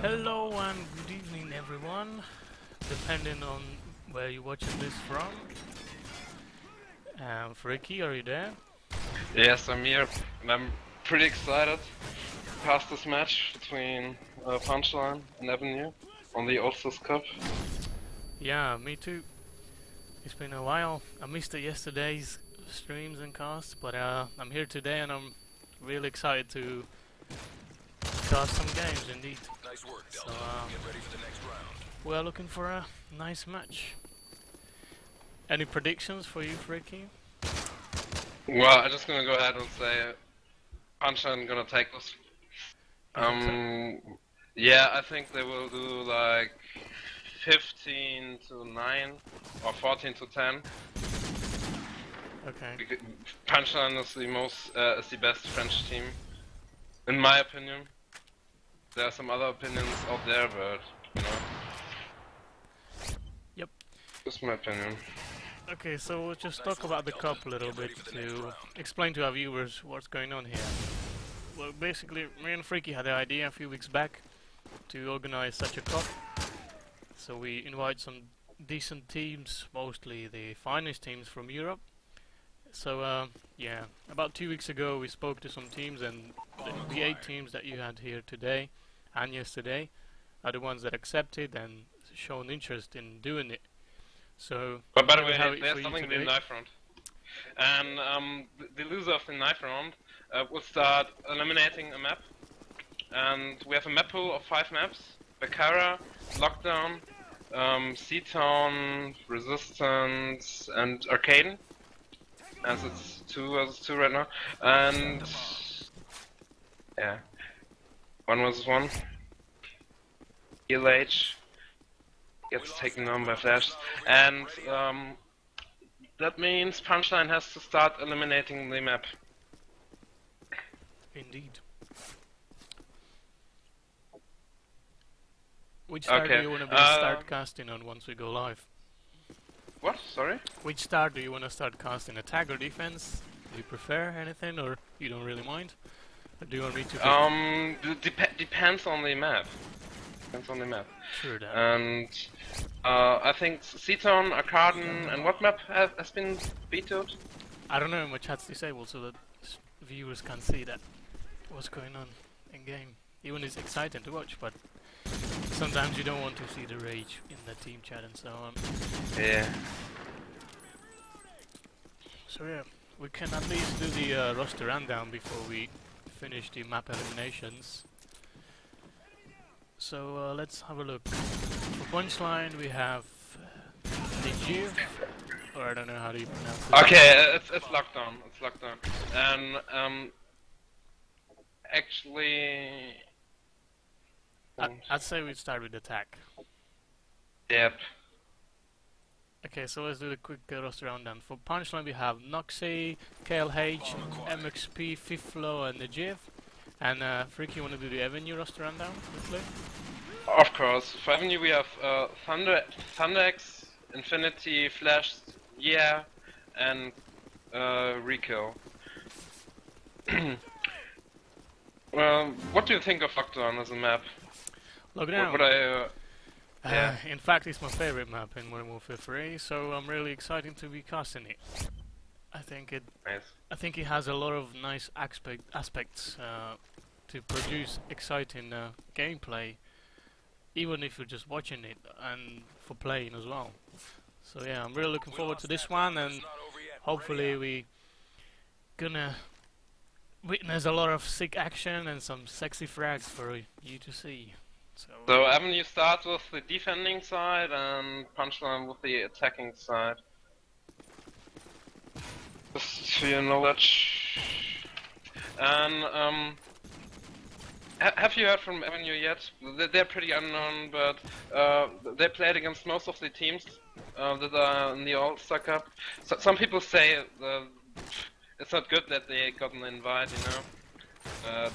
Hello and good evening everyone, depending on where you're watching this from. Freaky, are you there? Yes, I'm here, and I'm pretty excited past this match between Punchline and aVenue on the Allstars Cup. Yeah, me too. It's been a while. I missed yesterday's streams and casts, but I'm here today and I'm really excited to cast some games indeed. Nice work, So, Delta. Get ready for the next round. we're looking for a nice match. Any predictions for you, Freaky? Well, I'm just gonna go ahead and say Punchline gonna take this. Yeah, I think they will do like 15 to 9 or 14 to 10. Okay. Punchline is the best French team, in my opinion. There are some other opinions out there, but you know. Yep. Just my opinion. Okay, so we'll just talk about the cup a little bit to explain to our viewers what's going on here. Well, basically, me and Freaky had the idea a few weeks back to organize such a cup. So we invite some decent teams, mostly the finest teams from Europe. So yeah, about 2 weeks ago we spoke to some teams, and the 8 teams that you had here today and yesterday are the ones that accepted and shown interest in doing it. So, but by the way, there's there's something in the knife round, and the loser of the knife round will start eliminating a map, and we have a map pool of 5 maps: Baccara, Lockdown, Seatown, Resistance, and Arcaden. As it's 2 versus 2 right now, and yeah, 1 versus 1. ELH gets taken on by Flash, and that means Punchline has to start eliminating the map. indeed. Which star do you want to start casting on once we go live? What? Sorry? Which star do you want to start casting? Attack or defense? Do you prefer anything, or you don't really mind? Or do you want me to Depends on the map. Depends on the map. Sure that. And I think Seatown, Arcaden, and what map has been vetoed? I don't know, my chat's disabled so that viewers can see that what's going on in game. Even it's exciting to watch, but sometimes you don't want to see the rage in the team chat and so on. Yeah. So yeah, we can at least do the roster rundown before we finish the map eliminations. So let's have a look. For Punchline we have MW3, or I don't know how do you pronounce it. Okay, it's Lockdown. It's Lockdown. And actually, I'd say we start with attack. yep. Okay, so let's do the quick roster rundown. For Punchline we have Noxy, KLH, MXP, Fiflo, and Najib. And Freaky, you want to do the aVenue roster rundown quickly? Of course. For aVenue we have Thundex, Infinity, Flash, yeah, and Rico. What do you think of Lockdown as a map? Lockdown. Yeah. In fact, it's my favorite map in Modern Warfare 3, so I'm really excited to be casting it. I think it has a lot of nice aspects to produce exciting gameplay, even if you're just watching it, and for playing as well. So yeah, I'm really looking forward to this one, and hopefully we gonna witness a lot of sick action and some sexy frags for you to see. So aVenue starts with the defending side and Punchline with the attacking side. Just for your knowledge. And have you heard from aVenue yet? They're pretty unknown, but they played against most of the teams that are in the All-Star Cup. So some people say it's not good that they got an invite, you know.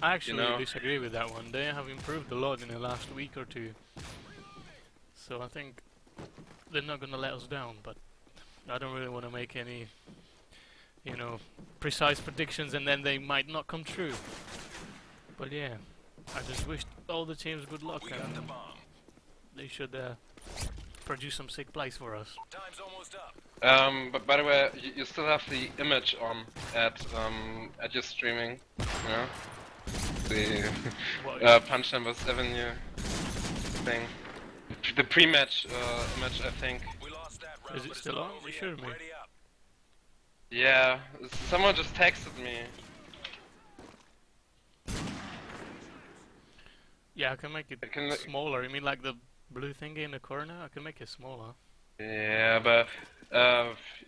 I actually disagree with that one. They have improved a lot in the last week or two. So I think they're not gonna let us down, but I don't really want to make any, precise predictions and then they might not come true. But yeah, I just wish all the teams good luck, and they should produce some sick plays for us. Time's almost up. But by the way, you still have the image on at your streaming, you know? The Punchline vs aVenue thing. The pre-match image, I think. We lost that round, Is it but still it's on? not over It yet. should be. Ready up. Yeah, someone just texted me. Yeah, I can make it I can smaller. You mean like the blue thingy in the corner? I can make it smaller. Yeah, but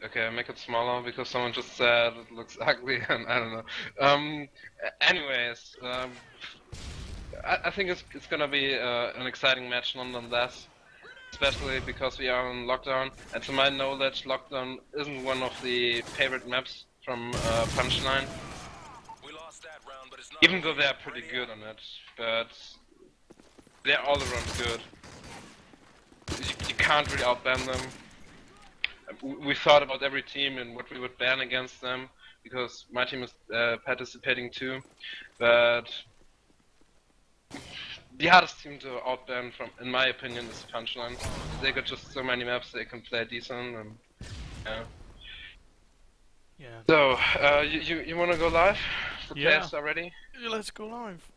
okay, make it smaller because someone just said it looks ugly, and I don't know. Anyways, I think it's gonna be an exciting match nonetheless, especially because we are on lockdown. And to my knowledge, lockdown isn't one of the favorite maps from Punchline, We lost that round, but it's not even over though they are yet. pretty Ready good up. on it. But they're all around good. You can't really outban them. We thought about every team and what we would ban against them, because my team is participating too. But the hardest team to outban, from, in my opinion, is Punchline. They got just so many maps they can play decent, and yeah. Yeah. So, you wanna go live? The Yeah. players are ready? Let's go live.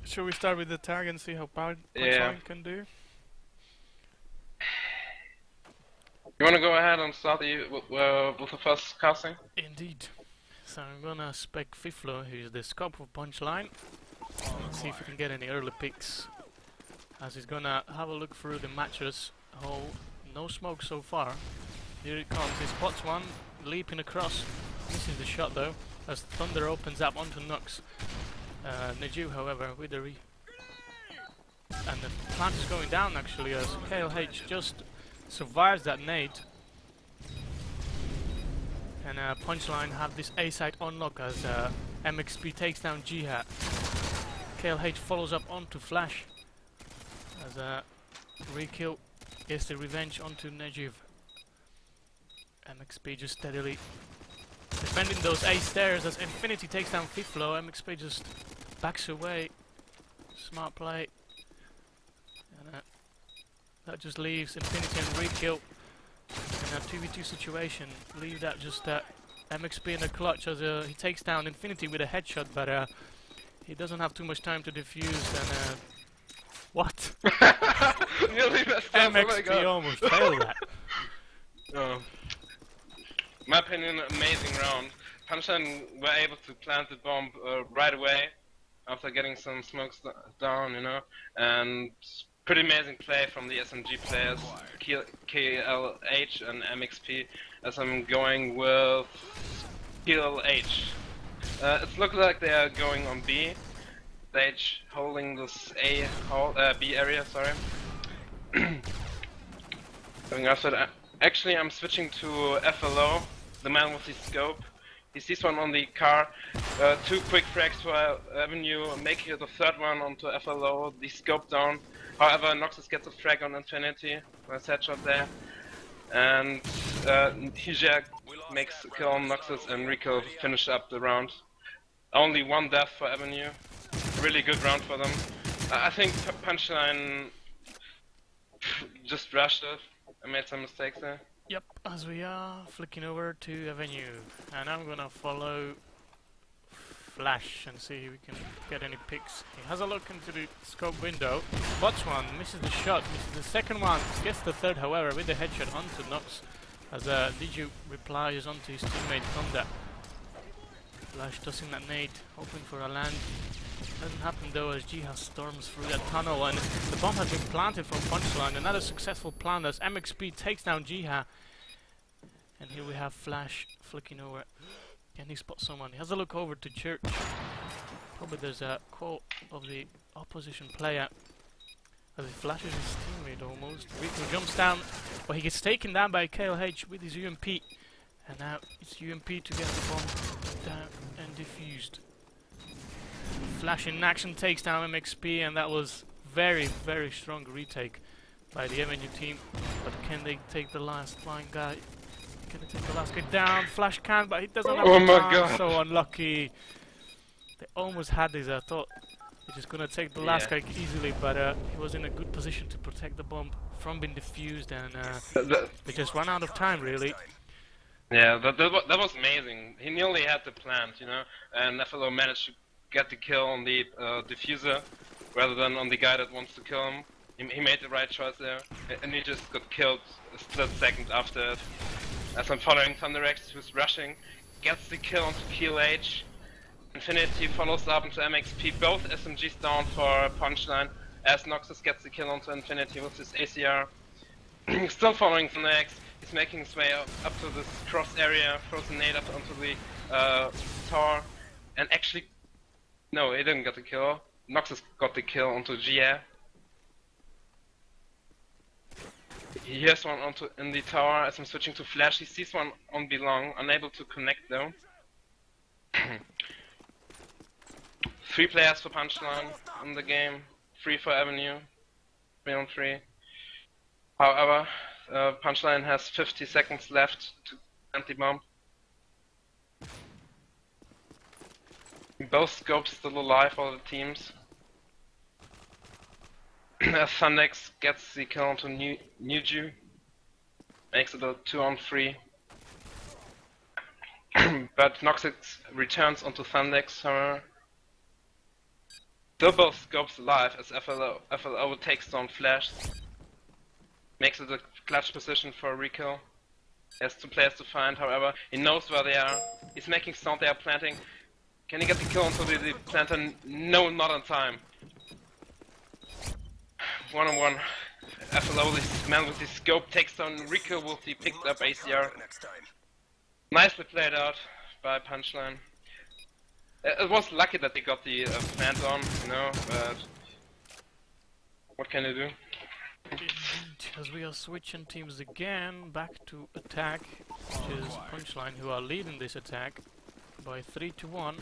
Shall we start with the tag and see how Punchline Yeah. can do? You wanna go ahead and start with the first casting? Indeed. So I'm gonna spec Fiflo, who's the scope of Punchline. Let's see if we can get any early picks. As he's gonna have a look through the matches. Oh, no smoke so far. Here it comes. He spots one, leaping across. Misses the shot though, as Thunder opens up onto Nux. Neju, however, with the and the plant is going down actually, as KLH just survives that nade. And Punchline have this A site unlock as MXP takes down Jihad. KLH follows up onto Flash as Rekill gets the revenge onto Nejiv. MXP just steadily defending those A stairs as Infinity takes down Fiflo. MXP just backs away. Smart play. And that just leaves Infinity and Rekill in a 2v2 situation. Leave that just MXP in the clutch as he takes down Infinity with a headshot, but he doesn't have too much time to defuse, and what? Nearly messed up, oh my MXP god. almost failed that. My opinion, amazing round. Punchline were able to plant the bomb right away after getting some smokes down, you know, and pretty amazing play from the SMG players, KLH and MXP, as I'm going with KLH. It looks like they are going on B stage, holding this B area, sorry. Going after that. Actually, I'm switching to FLO, the man with the scope. He sees one on the car. Two quick frags for aVenue, making the third one onto FLO, the scope down. However, Noxus gets a frag on Infinity, nice headshot there. And Hijak makes a kill on Noxus and Rico finish up the round. Only one death for aVenue. Really good round for them. I think Punchline just rushed it. I made some mistakes there. Yep, as we are flicking over to aVenue, and I'm gonna follow Flash and see if we can get any picks. He has a look into the scope window, spots one, misses the shot, misses the second one, gets the third, however, with the headshot onto Nox, as Diju replies onto his teammate Thunder. Flash tossing that nade, hoping for a land. Doesn't happen though, as Jihad storms through that tunnel, and the bomb has been planted from Punchline. Another successful plant as MXP takes down Jihad. And here we have Flash flicking over. Can he spot someone? He has a look over to Church. Probably there's a quote of the opposition player as he flashes his teammate almost. Rico jumps down, but he gets taken down by KLH with his UMP. And now it's UMP to get the bomb down and defused. Flash in action takes down MXP, and that was very, very strong retake by the aVenue team. But can they take the last flying guy? Can they take the last guy down? Flash can, but he doesn't have Oh the my time. god. So unlucky. They almost had this. I thought He's just gonna take the last Yeah. guy easily, but he was in a good position to protect the bomb from being defused, and they just ran out of time, really. Yeah, that was amazing. He nearly had the plant, you know, and FLO managed to get the kill on the diffuser rather than on the guy that wants to kill him. He made the right choice there, and he just got killed a split second after it. As I'm following ThunderX, who's rushing, gets the kill onto KLH. Infinity follows up into MXP, both SMGs down for Punchline, as Noxus gets the kill onto Infinity with his ACR. Still following ThunderX, he's making his way up to this cross area, throws a nade up onto the tower, and actually, no, he didn't get the kill. Noxus got the kill onto GA. He hears one in the tower as I'm switching to Flash. He sees one on Belong, unable to connect though. 3 players for Punchline in the game, 3 for aVenue, 3 on 3. However, Punchline has 50 seconds left to anti-bomb. Both scopes still alive, all the teams. As Thundex gets the kill onto Nuju, makes it a 2 on 3. But Noxus returns onto Thundex, however. Still both scopes alive as FLO takes down Flash. Makes it a clutch position for a rekill. He has 2 players to find, however, he knows where they are. He's making sound, they are planting. Can he get the kill onto the planter? No, not on time. 1-on-1. FLO, this man with the scope, takes down rekill with the picked up ACR. Nicely played out by Punchline. It was lucky that they got the plant on, you know, but what can you do? As we are switching teams again back to attack, which is Punchline who are leading this attack by 3-1.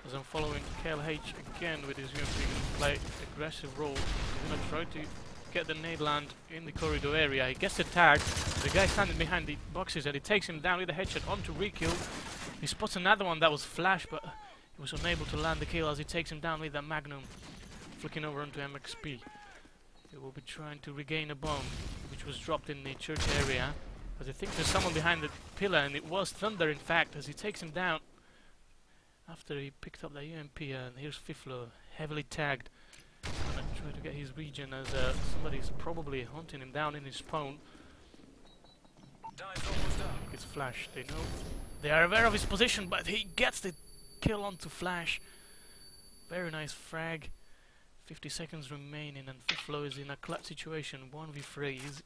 As I'm following KLH again with his UMP play aggressive role. He's gonna try to get the nade land in the corridor area. He gets attacked. The guy standing behind the boxes and he takes him down with a headshot onto rekill. He spots another one that was Flash, but he was unable to land the kill as he takes him down with that Magnum, flicking over onto MXP. He will be trying to regain a bomb, which was dropped in the church area. But I think there's someone behind the pillar, and it was Thunder in fact, as he takes him down after he picked up the UMP. And here's Fiflo, heavily tagged. Gonna try to get his region as somebody's probably hunting him down in his spawn. It's Flash, they know. They are aware of his position, but he gets the kill onto Flash. Very nice frag. 50 seconds remaining and Fiflo is in a clutch situation, 1v3.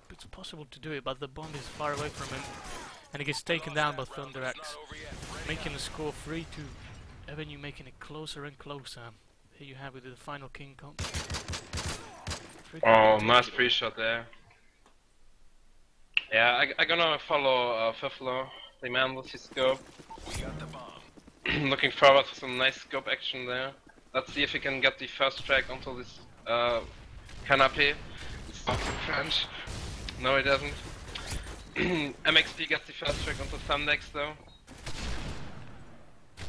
It's possible to do it, but the bomb is far away from him. And he gets taken down by ThunderX, making the score 3-2. aVenue making it closer and closer. Here you have it, the final King Kong. Oh, nice pre-shot there. Yeah, I'm gonna follow Fiflo, the man with his scope. Looking forward to some nice scope action there. Let's see if he can get the first frag onto this canapé. It's French. No, he doesn't. MXP gets the first frag onto Thundex though.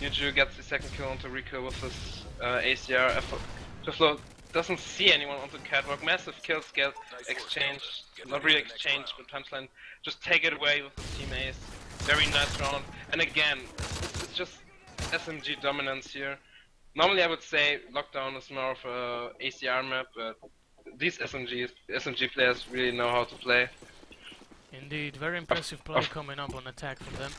Nuju gets the second kill onto Rico with his ACR. Fiflo doesn't see anyone on the catwalk. Massive kills get exchanged. Not really exchanged, but Punchline just take it away with his teammates. Very nice round. And again, it's just SMG dominance here. Normally I would say Lockdown is more of a ACR map, but these SMG players really know how to play. Indeed, very impressive play coming up on attack from them.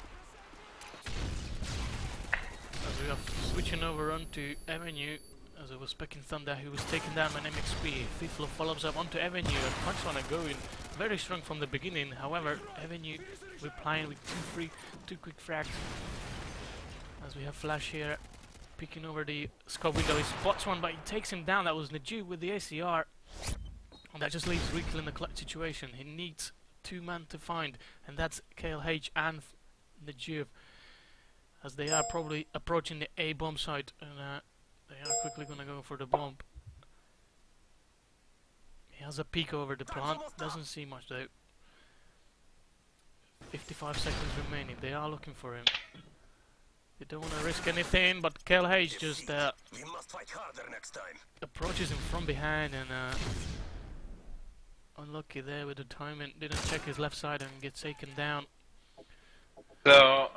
As we are switching over onto aVenue, as I was picking Thunder, who was taken down by MXP. Fiflo follows up onto aVenue, and Punchline are going very strong from the beginning. However, aVenue replying with two quick frags. As we have Flash here, picking over the scope window. He spots one, but he takes him down. That was Najib with the ACR. And that just leaves Rikel in the clutch situation. He needs 2 men to find, and that's KLH and Najib, as they are probably approaching the A bomb site, and they are quickly gonna go for the bomb. He has a peek over the plant, doesn't see much though. 55 seconds remaining, they are looking for him. They don't want to risk anything, but KLH just We must fight harder next time. approaches him from behind and unlucky there with the timing. Didn't check his left side and gets taken down. So,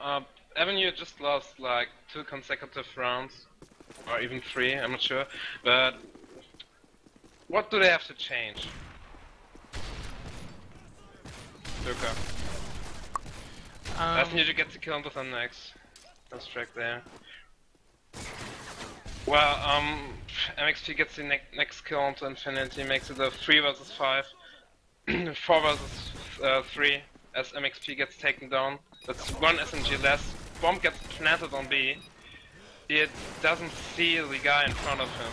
aVenue just lost like 2 consecutive rounds, or even 3, I'm not sure. But what do they have to change? Luca. aVenue gets the kill with the next. Let's track there. Well, MXP gets the next kill onto Infinity, makes it a 3 versus 5, 4 versus 3, as MXP gets taken down. That's 1 SMG less. Bomb gets planted on B. He doesn't see the guy in front of him.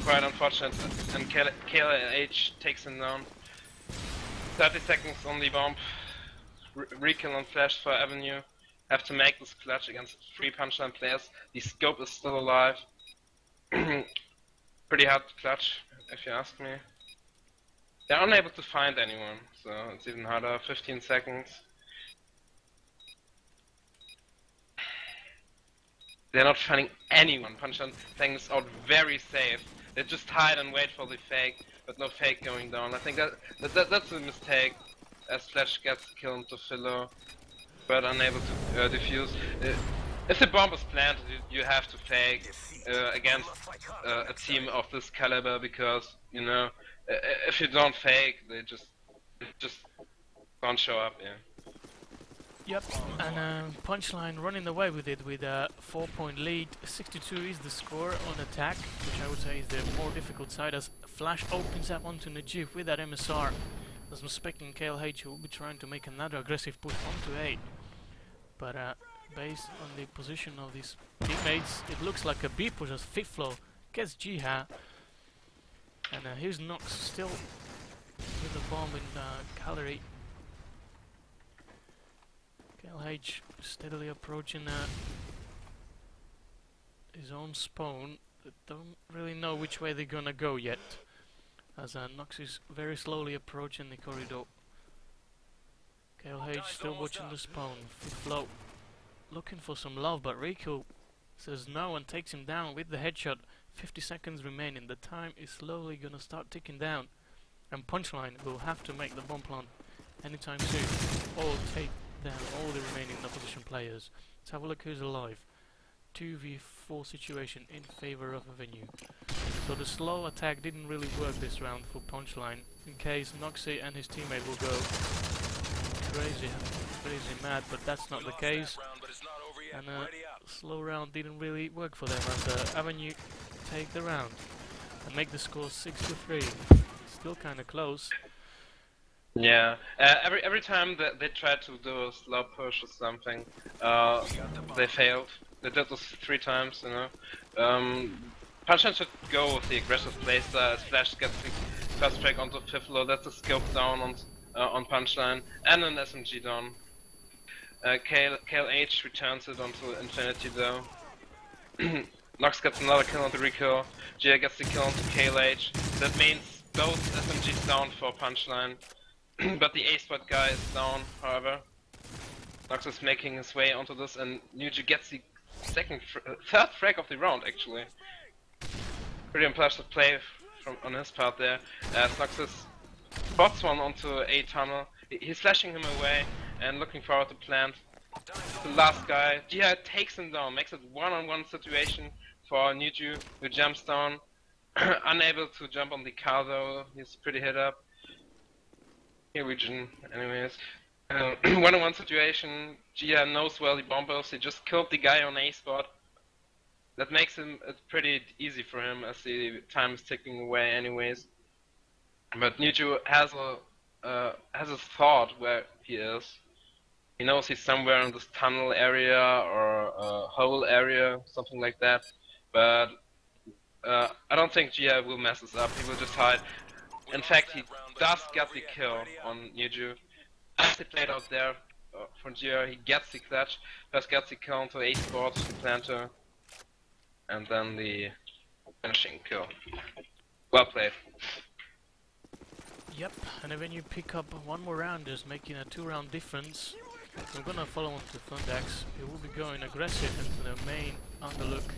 Quite unfortunate, and KLH takes him down. 30 seconds on the bomb. Rekill and flash for aVenue. Have to make this clutch against 3 Punchline players. The scope is still alive. Pretty hard to clutch, if you ask me. They're unable to find anyone, so it's even harder. 15 seconds. They're not finding anyone. Punchline playing this out very safe. They just hide and wait for the fake, but no fake going down. I think that's a mistake, as Flash gets killed into Philo, but unable to defuse. If the bomb is planted, you have to fake against a team of this caliber, because you know if you don't fake, they just don't show up. Yeah. Yep, and Punchline running away with it with a 4-point lead. 62 is the score on attack, which I would say is the more difficult side, as Flash opens up onto Najib with that MSR. As I'm expecting KLH will be trying to make another aggressive push onto A. But based on the position of these teammates, it looks like a B push as FitFlow gets Jiha. And here's Nox still with the bomb in gallery. KLH steadily approaching his own spawn. They don't really know which way they're gonna go yet, as Nox is very slowly approaching the corridor. KLH still watching the spawn. FitFlow looking for some love, but Riku says no and takes him down with the headshot. 50 seconds remaining. The time is slowly gonna start ticking down, and Punchline will have to make the bomb plant anytime soon, or take down all the remaining opposition players. Let's have a look who's alive. 2v4 situation in favor of aVenue. So the slow attack didn't really work this round for Punchline, in case Noxy and his teammate will go crazy mad, but that's not the case. And slow round didn't really work for them, as aVenue take the round and make the score 6-3. Still kind of close. Yeah, every time that they tried to do a slow push or something, they failed. They did this 3 times, you know. Punchline should go with the aggressive playstyle, as Flash gets the first track onto FitFlow. That's a scope down on Punchline, and an SMG down. KLH returns it onto Infinity though. Nox gets another kill onto Rico. Gia gets the kill onto KLH. That means both SMGs down for Punchline. But the A-spot guy is down, however. Nox is making his way onto this, and Nuju gets the third frag of the round, actually. Pretty impressive play on his part there. Nox spots one onto A tunnel. He's flashing him away and looking forward to plant. The last guy, Jihad takes him down, makes it one-on-one situation for Nuju, who jumps down. Unable to jump on the car though, he's pretty hit up. Region, anyways. One-on-one situation, Gia knows where the bomb is, he just killed the guy on A spot. That makes it pretty easy for him, as the time is ticking away anyways. But Nuju has a thought where he is. He knows he's somewhere in this tunnel area or a hole area, something like that. But I don't think Gia will mess this up, he will just hide. In fact, he does get the kill on Nuju. As he played out there from Gia, he gets the clutch, first gets the kill onto A spot, the planter, and then the finishing kill. Well played. Yep, and then when you pick up one more round, just making a 2-round difference. I'm gonna follow on to Thundax. He will be going aggressive into the main underlook.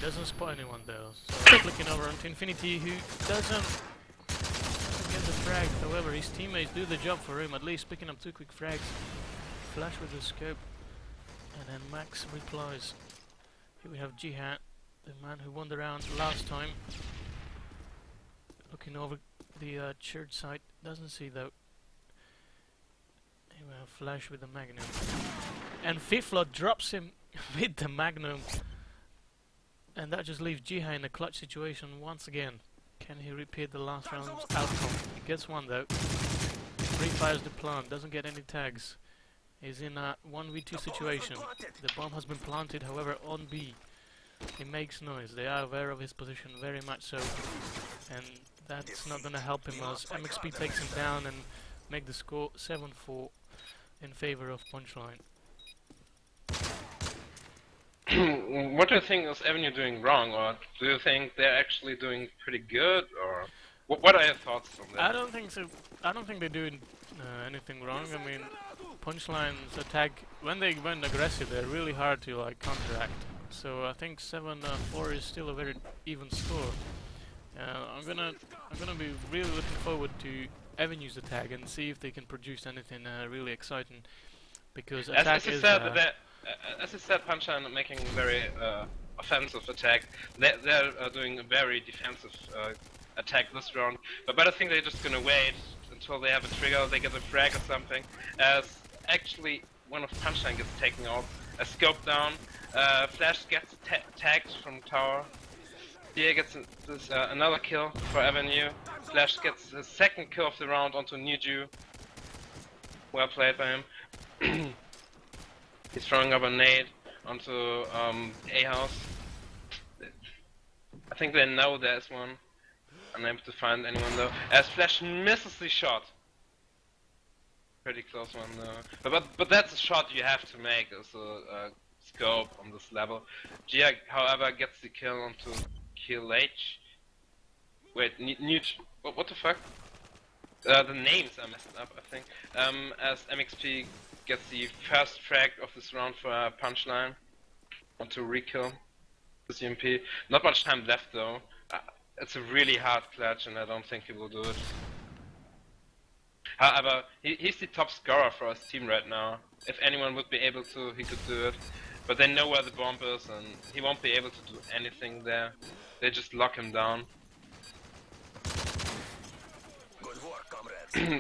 Doesn't spot anyone though, so flicking over onto Infinity, who doesn't get the frag. However, his teammates do the job for him, at least picking up 2 quick frags. Flash with the scope, and then Max replies. Here we have Jihad, the man who won the round last time. Looking over the church side, doesn't see though. Here we have Flash with the Magnum. And Fiflo drops him with the Magnum. And that just leaves Jihad in a clutch situation once again. Can he repeat the last round's outcome? He gets one though. Refires the plant, doesn't get any tags. He's in a 1v2 situation. The bomb has been planted, however, on B. He makes noise. They are aware of his position, very much so. And that's not gonna help him as MXP takes him down and make the score 7-4 in favor of Punchline. What do you think is aVenue doing wrong, or do you think they're actually doing pretty good, or what are your thoughts on that? I don't think so. I don't think they're doing anything wrong. I mean, Punchline's attack, when they went aggressive, they're really hard to like counteract. So I think 7-4 is still a very even score. I'm gonna be really looking forward to aVenue's attack and see if they can produce anything really exciting, because attack is. As you said, Punchline are making a very offensive attack. They're doing a very defensive attack this round. But I think they're just gonna wait until they have a trigger, they get a frag or something. As actually one of Punchline gets taken out, a scope down, Flash gets tagged from tower. Here gets another kill for aVenue. Flash gets the second kill of the round onto Niju. Well played by him. He's throwing up a nade onto A house. I think they know there's one. Unable to find anyone though. As Flash misses the shot. Pretty close one though. But that's a shot you have to make as a scope on this level. Gia, however, gets the kill onto Kill H. Wait, what the fuck? The names are messed up, I think. As MXP gets the first frag of this round for Punchline. Want to rekill the CMP. Not much time left though. It's a really hard clutch and I don't think he will do it. However, he's the top scorer for his team right now. If anyone would be able to, he could do it. But they know where the bomb is and he won't be able to do anything there. They just lock him down.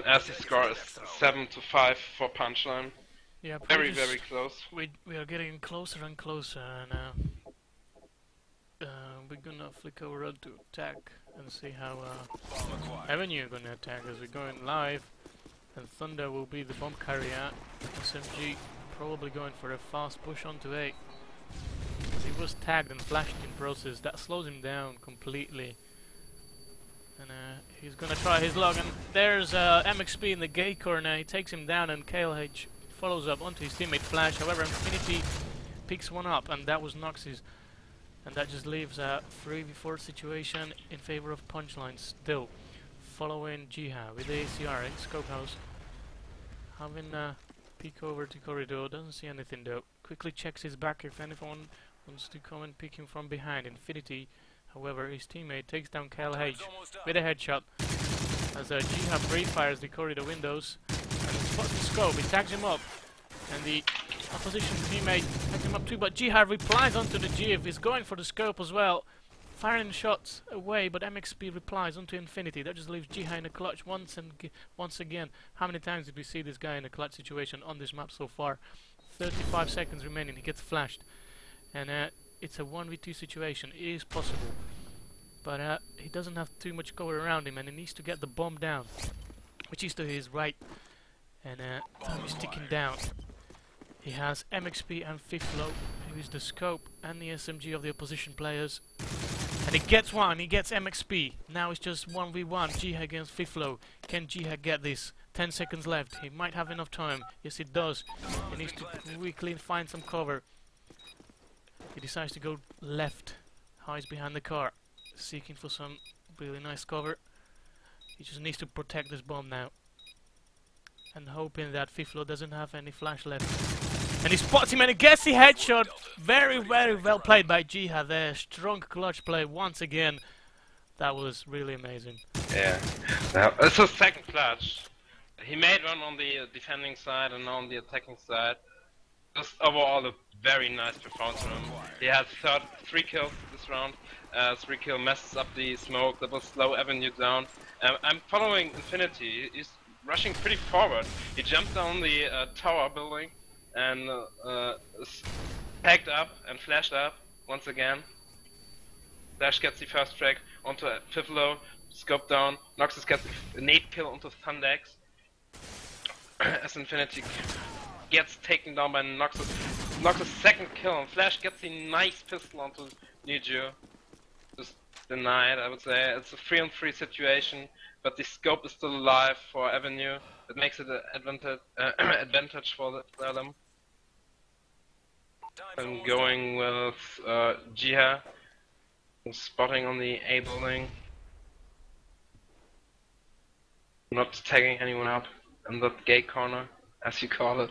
As the score is 7-5 for Punchline. Yeah, very close. We are getting closer and closer, and we're gonna flick over to attack and see how aVenue are gonna attack as we're going live. And Thunder will be the bomb carrier. SMG probably going for a fast push onto A. He was tagged and flashed in process. That slows him down completely. And he's gonna try his luck, and there's MXP in the gate corner. He takes him down, and KLH follows up onto his teammate Flash. However, Infinity picks one up, and that was Nox's. And that just leaves a 3v4 situation in favor of Punchline still. Following Jihad with the ACR in Scope House. Having a peek over to corridor, doesn't see anything though. Quickly checks his back if anyone wants to come and pick him from behind. Infinity, however, his teammate takes down KLH with a headshot. As Jihad pre-fires the corridor windows and spots the scope, he tags him up. And the opposition teammate tags him up too, but Jihad replies onto the GIF, is going for the scope as well. Firing shots away, but MXP replies onto Infinity. That just leaves Jihad in a clutch once again. How many times did we see this guy in a clutch situation on this map so far? 35 seconds remaining, he gets flashed. And it's a 1v2 situation, it is possible. But he doesn't have too much cover around him, and he needs to get the bomb down, which is to his right. And time is ticking down. He has MXP and Fiflo, who is the scope and the SMG of the opposition players. And he gets one, he gets MXP. Now it's just 1v1, Jihad against Fiflo. Can Jihad get this? 10 seconds left, he might have enough time. Yes, he does. He needs to quickly find some cover. He decides to go left, hides behind the car, seeking for some really nice cover. He just needs to protect this bomb now. and hoping that Fiflo doesn't have any flash left. And he spots him and he gets the headshot. Very, very well played by Jiha there. Strong clutch play once again. That was really amazing. Yeah, it's his second clutch. He made one on the defending side and on the attacking side. Just overall a very nice performance from him. He had 3 kills this round. 3 kill messes up the smoke. That will slow aVenue down. I'm following Infinity. He's rushing pretty forward. He jumped down the tower building and tagged up and flashed up once again. Flash gets the first frag onto Fiflo, scope down. Noxus gets a nade kill onto Thundex. As Infinity gets taken down by Noxus. Noxus' second kill, and Flash gets a nice pistol onto Nuju. Just denied, I would say. It's a 3-on-3 situation, but the scope is still alive for aVenue. It makes it an advantage for them. I'm going with Jiha, spotting on the A building. Not tagging anyone up in the gate corner, as you call it.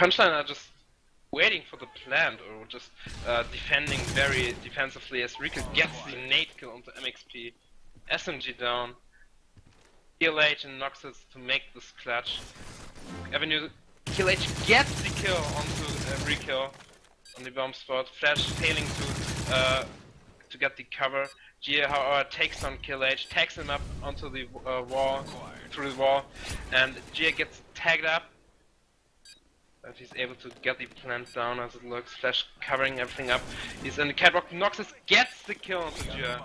Punchline are just waiting for the plant, or just defending very defensively as Rico gets the nade kill onto MXP. SMG down. KLH and Noxus to make this clutch. aVenue, KLH gets the kill onto Rico on the bomb spot. Flash failing to get the cover. Gia, however, takes on KLH, tags him up onto the wall, through the wall, and Gia gets tagged up. But he's able to get the plant down as it looks. Flash covering everything up. He's in the catwalk. Noxus gets the kill onto Gia.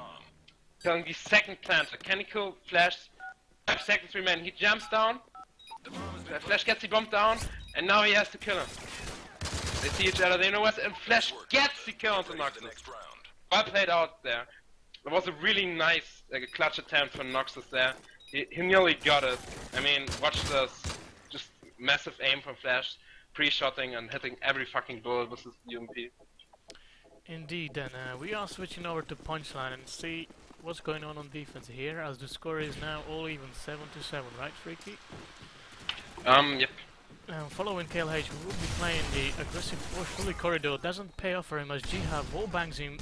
Killing the second planter. Can he kill Flash? 5 seconds remain. He jumps down. Flash gets the bomb down, and now he has to kill him. They see each other, they know what, and Flash gets the kill onto Noxus. Well played out there. It was a really nice clutch attempt from Noxus there. He nearly got it. I mean, watch this. Just massive aim from Flash. Pre-shotting and hitting every fucking bullet with his UMP. Indeed, and we are switching over to Punchline and see what's going on defense here, as the score is now all even 7-7, right, Freaky? Yep. Following KLH, we will be playing the aggressive fully corridor. Doesn't pay off for him as Jiha wallbangs him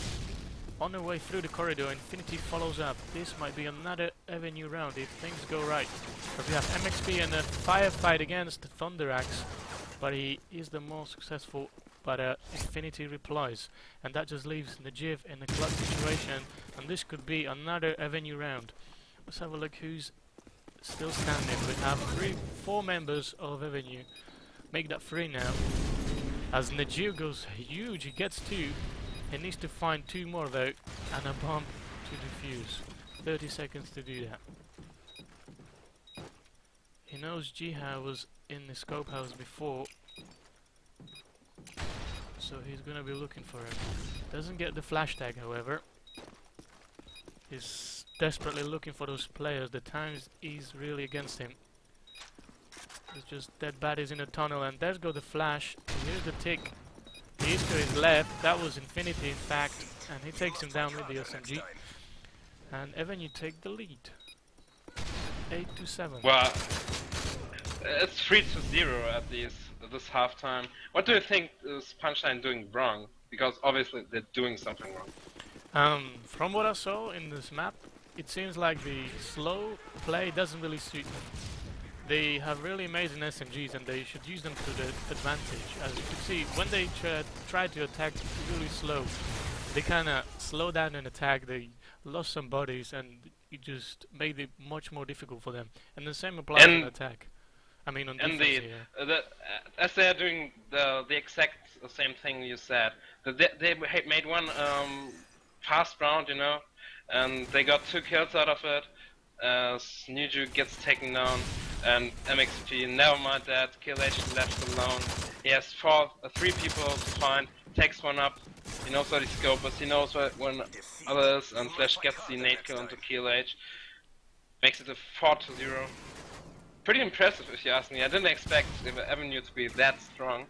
on their way through the corridor. Infinity follows up. This might be another aVenue round if things go right. But we have MXP and a firefight against Thunderax, but he is the more successful. But Infinity replies, and that just leaves Najiv in a clutch situation, and this could be another aVenue round. Let's have a look who's still standing. We have 4 members of aVenue. Make that 3 now. As Najiv goes huge, he gets 2. He needs to find 2 more though, and a bomb to defuse. 30 seconds to do that. He knows Jiha was in the scope house before, so he's gonna be looking for him. Doesn't get the flash tag, however. He's desperately looking for those players. The time is really against him. It's just dead baddies in the tunnel, and there's go the flash. Here's the tick. He is to his left. That was Infinity, in fact, and he takes him down with the SMG. And aVenue take the lead. 8-7. Well, it's 3-0 at least this halftime. What do you think is Punchline doing wrong? Because obviously they're doing something wrong. From what I saw in this map, it seems like the slow play doesn't really suit them. They have really amazing SMGs and they should use them to the advantage. As you can see, when they try to attack really slow, they kinda slow down an attack, they lost some bodies, and it just made it much more difficult for them. And the same applies on attack. I mean on defense here. As they are doing the exact same thing you said. They made one fast round, you know, and they got 2 kills out of it. Nuju gets taken down, and MXP, never mind that, KLH left alone. He has 3 people to find, takes one up, he knows where the scope is, he knows when others, and Flash gets the nade kill onto KLH. Makes it a 4-0. Pretty impressive if you ask me. I didn't expect aVenue to be that strong.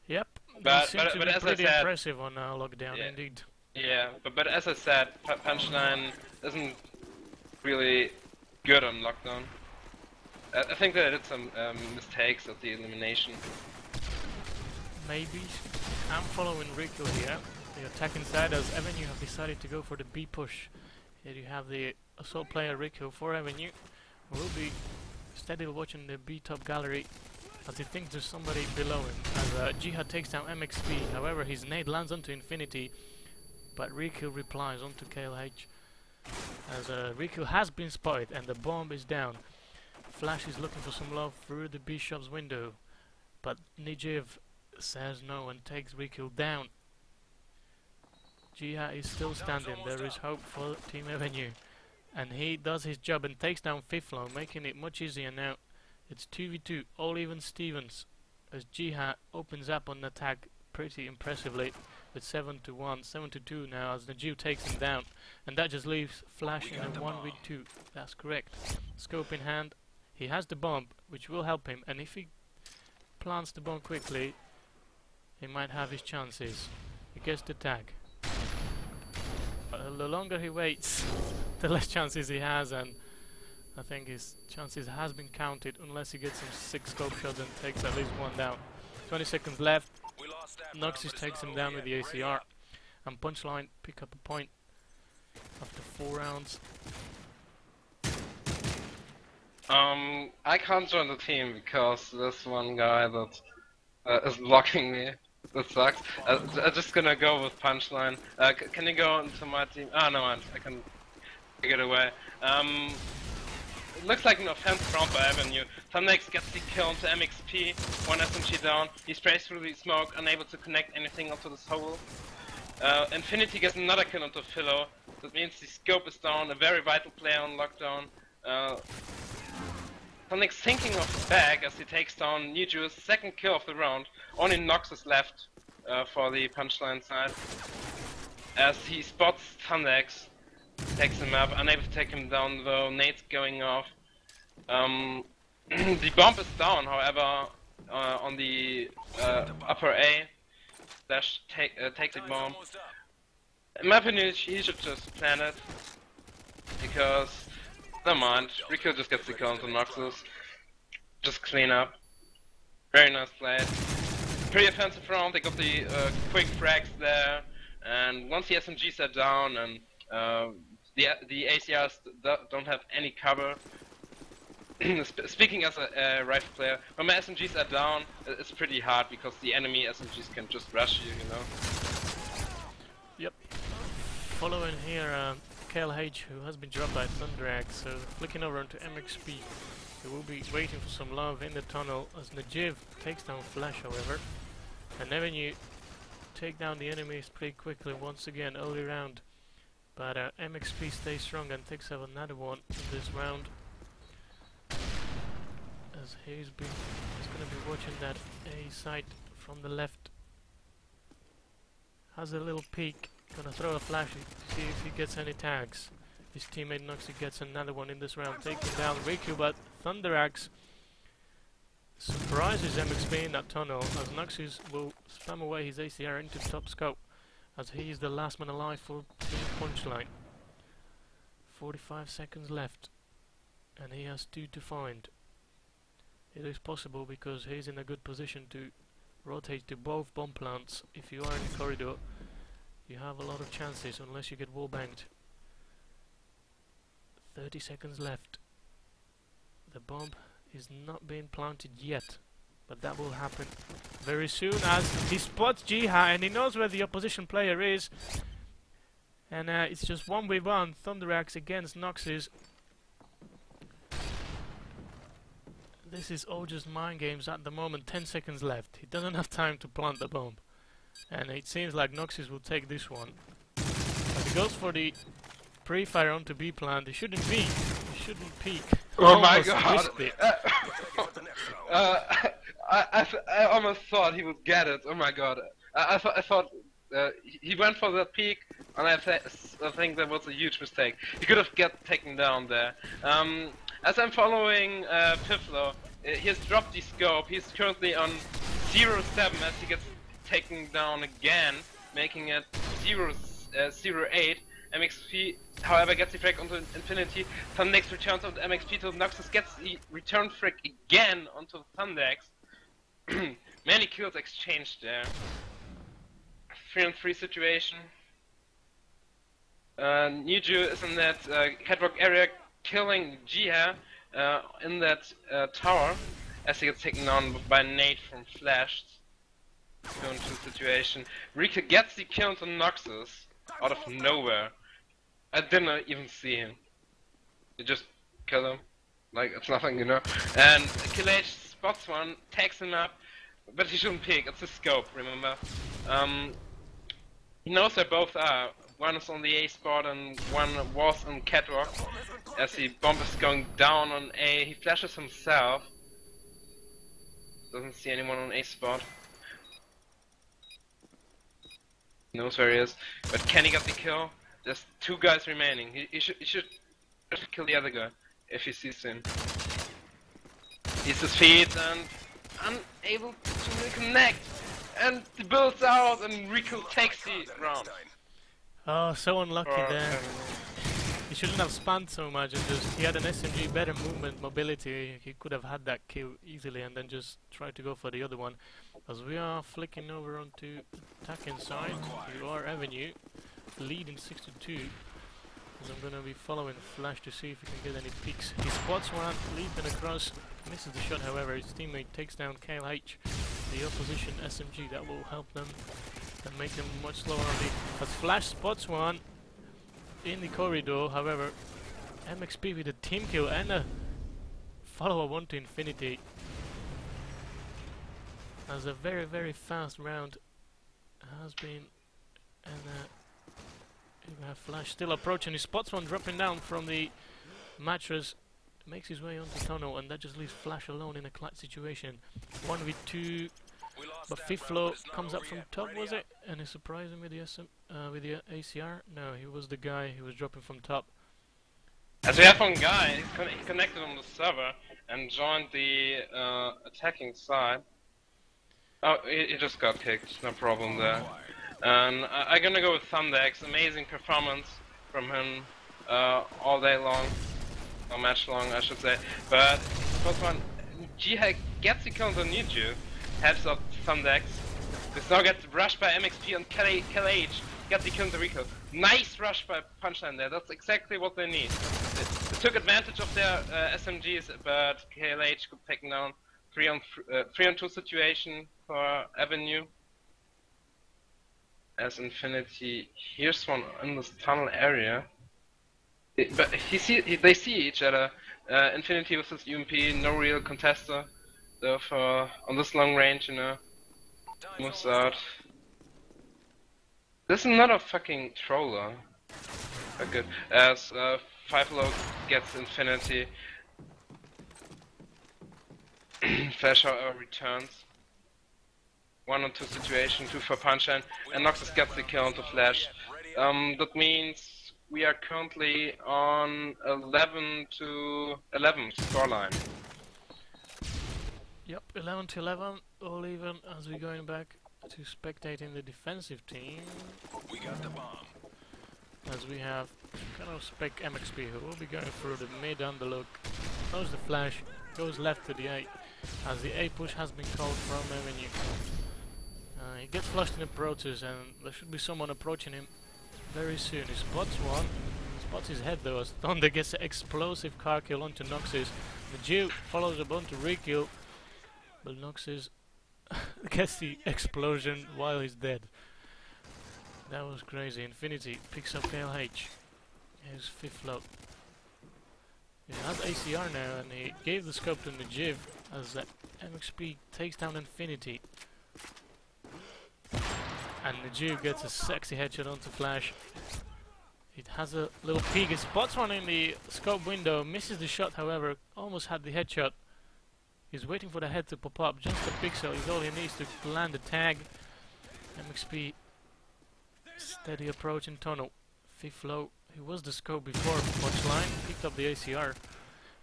Yep, but seem to be as pretty I said, impressive on lockdown, yeah, indeed. Yeah, but as I said, Punchline isn't really good on lockdown. I think that I did some mistakes at the elimination. Maybe. I'm following Rico here. The attack inside as aVenue have decided to go for the B push. Here you have the assault player Rico for aVenue. Will be steadily watching the B top gallery as he thinks there's somebody below him. As Jihad takes down MXP, however his nade lands onto Infinity, but Rico replies onto KLH. As Rico has been spotted and the bomb is down. Flash is looking for some love through the B shop's window, but Nijiv says no and takes Rico down. Jihad is still standing, there is hope for Team aVenue. And he does his job and takes down Fiflo, making it much easier now. It's 2v2, all even Stevens, as Jihad opens up on the attack pretty impressively with 7-1, 7-2 now as Najib takes him down. And that just leaves Flash in a 1v2, that's correct. Scope in hand, he has the bomb, which will help him, and if he plants the bomb quickly, he might have his chances. He gets the tag. But the longer he waits, the less chances he has, and I think his chances has been counted unless he gets some 6 scope shots and takes at least one down. 20 seconds left. Noxus takes him down with the ACR, and Punchline pick up a point after 4 rounds. I can't join the team because there's one guy that is blocking me. That sucks. I'm just gonna go with Punchline. Can you go into my team? Ah, no, I can get away. It looks like an offensive round by aVenue. Thundex gets the kill onto MXP, 1 SMG down. He sprays through the smoke, unable to connect anything onto this hole. Infinity gets another kill onto Philo. That means the scope is down, a very vital player on lockdown. Thundex thinking of his bag as he takes down Niju's second kill of the round. Only Nox is left for the Punchline side. As he spots Thundex, takes him up, unable to take him down though, nade's going off. The bomb is down, however, on the upper A. Dash takes the bomb. In my opinion, he should just plan it, because, never mind, Rico just gets the kill onto Noxus. Just clean up. Very nice play. Pretty offensive round, they got the quick frags there, and once the SMGs are down and the ACRs don't have any cover. Speaking as a rifle player, when my SMGs are down, it's pretty hard because the enemy SMGs can just rush you, you know. Yep. Following here, KLH, who has been dropped by Thunderax, so flicking over onto MXP, who will be waiting for some love in the tunnel as Najib takes down Flash, however. And aVenue take down the enemies pretty quickly once again, early round. But MXP stays strong and takes up another one in this round. As he's going to be watching that A site from the left. Has a little peek, gonna throw a flash to see if he gets any tags. His teammate Noxy gets another one in this round, taking down Riku, but Thunderax surprises MXP in that tunnel as Noxus will spam away his ACR into top scope as he is the last man alive for Team Punchline. 45 seconds left and he has 2 to find. It is possible because he's in a good position to rotate to both bomb plants. If you are in the corridor, you have a lot of chances unless you get wallbanged. 30 seconds left. The bomb is not being planted yet, but that will happen very soon as he spots Jiha and he knows where the opposition player is. And it's just 1v1, Thunderax against Noxus. This is all just mind games at the moment. 10 seconds left. He doesn't have time to plant the bomb. And it seems like Noxus will take this one. But he goes for the pre-fire onto B plant. He shouldn't peek. He shouldn't peek. Oh my god! I almost thought he would get it. Oh my god! I thought he went for that peek, and I think that was a huge mistake. He could have taken down there. As I'm following Piflo, he has dropped the scope. He's currently on 0-7 as he gets taken down again, making it 0-8. MXP, however, gets the frag onto Infinity. Thundex returns onto MXP to Noxus, gets the return frag again onto Thundex. Many kills exchanged there. 3-on-3 situation. Niju is in that catwalk area killing Jia in that tower as he gets taken on by Nate from Flash. 2-on-2 situation. Rika gets the kill onto Noxus out of nowhere. I didn't even see him. You just kill him. Like it's nothing, you know. And KLH spots one, takes him up, but he shouldn't pick, it's a scope, remember? He knows where both are. One is on the A spot and one was on catwalk. As the bomb is going down on A, he flashes himself. Doesn't see anyone on A spot. He knows where he is. But can he get the kill? There's 2 guys remaining. He should kill the other guy if he sees him. He's his feet and unable to reconnect. And he builds out and Rico takes the round. Oh, so unlucky there. He shouldn't have spammed so much and just, he had an SMG, better movement, mobility, he could have had that kill easily and then just try to go for the other one. As we are flicking over onto attacking side, you are aVenue, leading 6-2. As I'm gonna be following Flash to see if he can get any peeks. He spots one, leaping across, misses the shot, however his teammate takes down KLH, the opposition SMG. That will help them and make them much slower on the... As Flash spots one in the corridor, however MXP with a team kill and a follow-up onto Infinity. As a very, very fast round has been, and we have Flash still approaching. He spots one dropping down from the mattress, makes his way onto tunnel, and that just leaves Flash alone in a clutch situation. 1v2, but Fiflo comes up from top, was it? And he surprised him with the ACR? No, he was the guy who was dropping from top. As we have one guy, he connected on the server and joined the attacking side. Oh, he just got kicked, no problem there. And I'm gonna go with Thundex, amazing performance from him all day long, or match long I should say. But first one, Jihad gets the counter on Niju, helps out Thundex. This now gets rushed by MXP and KLH, gets the counter Rico. Nice rush by Punchline there, that's exactly what they need. They took advantage of their SMGs, but KLH got taken down. 3-on-2 situation for aVenue. As Infinity here's one in this tunnel area. But they see each other. Infinity with his UMP, no real contester. Therefore, on this long range, you know, moves out. There's another fucking troller. Good. As 5 low gets Infinity. Flash returns. 1-on-2 situation, 2 for Punchline, and Noxus gets the kill onto Flash. That means we are currently on 11-11 scoreline. Yep, 11-11, all even as we're going back to spectating the defensive team. We got the bomb. As we have kind of spec MXP who will be going through the mid and the look. Knows the Flash, goes left to the A, as the A push has been called from aVenue. He gets flushed in approaches and there should be someone approaching him very soon. He spots one, spots his head though as Thunder gets an explosive car kill onto Noxus. The Jew follows up onto Rekill, but Noxus gets the explosion while he's dead. That was crazy. Infinity picks up KLH. Here's Fiflo. He has ACR now and he gave the scope to Najiv as MXP takes down Infinity. And Najiv gets a sexy headshot onto Flash. It has a little peek. He spots one in the scope window, misses the shot however, almost had the headshot. He's waiting for the head to pop up, just a pixel is all he needs to land the tag. MXP steady approach in tunnel. Fiflo, who was the scope before Punchline, picked up the ACR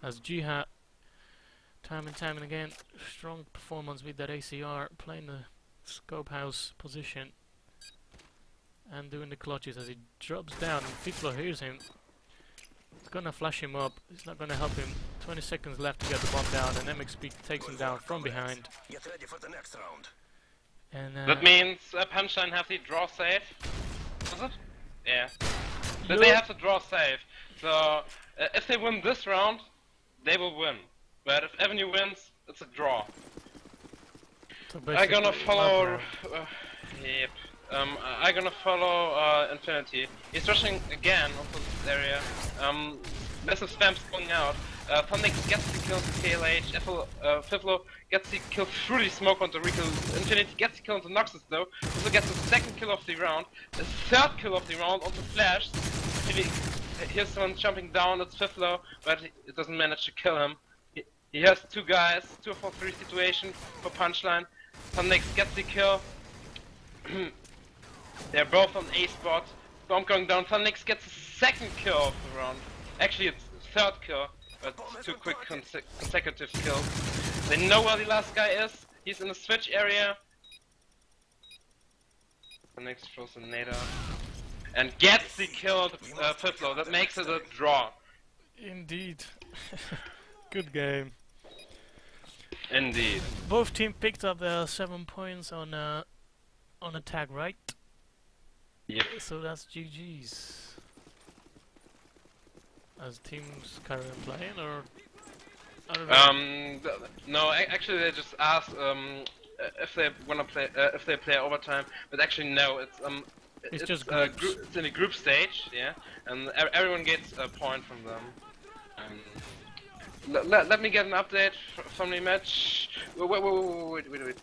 as Jihad time and time and again, strong performance with that ACR, playing the scope house position. and doing the clutches as he drops down, and Fitlo hears him. It's gonna flash him up, it's not gonna help him. 20 seconds left to get the bomb down, and MXP takes him down from behind. Get ready for the next round. And That means Punchline have the draw save. Is it? Yeah. They have to draw save. So if they win this round, they will win. But if aVenue wins, it's a draw. so I'm gonna basically, follow. Yep. I'm gonna follow Infinity. He's rushing again onto this area. Massive spam's going out. Thundex gets the kill onto KLH. Fiflo gets the kill through the smoke onto Rico. Infinity gets the kill onto Noxus though. Also gets the second kill of the round. The third kill of the round onto Flash. Here's someone jumping down, it's Fiflo, but it doesn't manage to kill him. He has two guys, 2-4-3 situation for Punchline. Thundex gets the kill. They're both on A spot. Bomb going down. Thundex gets the second kill of the round. Actually, it's third kill, but two quick consecutive kills. They know where the last guy is. He's in the switch area. Thundex throws a nader and gets the kill of Fiflo. That makes it a draw. Indeed. Good game. Indeed. Both teams picked up their 7 points on a tag, right? Yep. So that's GG's. As teams carry on playing, or I don't know. No, actually they just asked if they wanna play if they play overtime, but actually no, it's just it's in a group stage, yeah, and everyone gets a point from them. Let me get an update from the match. Wait.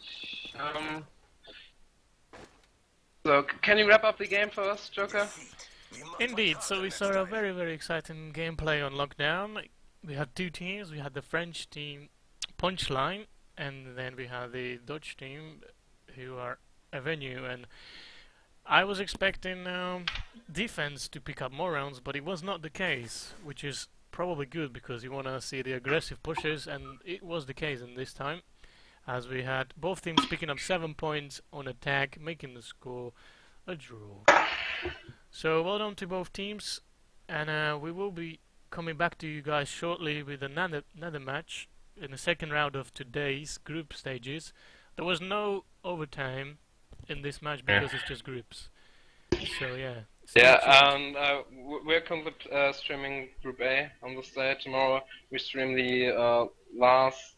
So can you wrap up the game for us, Joker? Indeed, so we saw a very, very exciting gameplay on Lockdown. We had two teams. We had the French team, Punchline, and then we had the Dutch team, who are aVenue. And I was expecting defense to pick up more rounds, but it was not the case, which is probably good because you want to see the aggressive pushes, and it was the case in this time, as we had both teams picking up 7 points on attack, making the score a draw. So well done to both teams, and we will be coming back to you guys shortly with another match in the second round of today's group stages. There was no overtime in this match because it's just groups. So yeah. Yeah, and we're currently streaming Group A on this day. Tomorrow we stream the last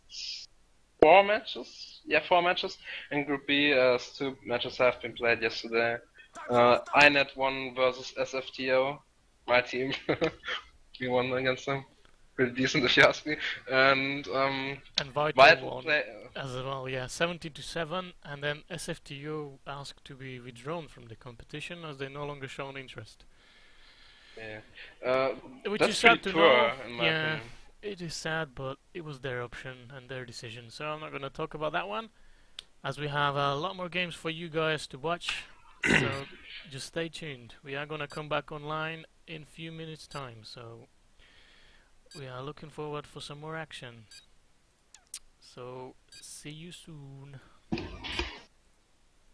4 matches. Yeah, 4 matches. In Group B, 2 matches have been played yesterday. INET won versus SFTO, my team. We won against them. Pretty decent if you ask me. And Vital won as well, yeah, 70-7, and then SFTO asked to be withdrawn from the competition as they no longer shown interest. Yeah. Which that's is sad to poor, know. in my Yeah, opinion. it is sad, but it was their option and their decision, so I'm not going to talk about that one, as we have a lot more games for you guys to watch. So just stay tuned. We are going to come back online in a few minutes time, so we are looking forward for some more action. So see you soon.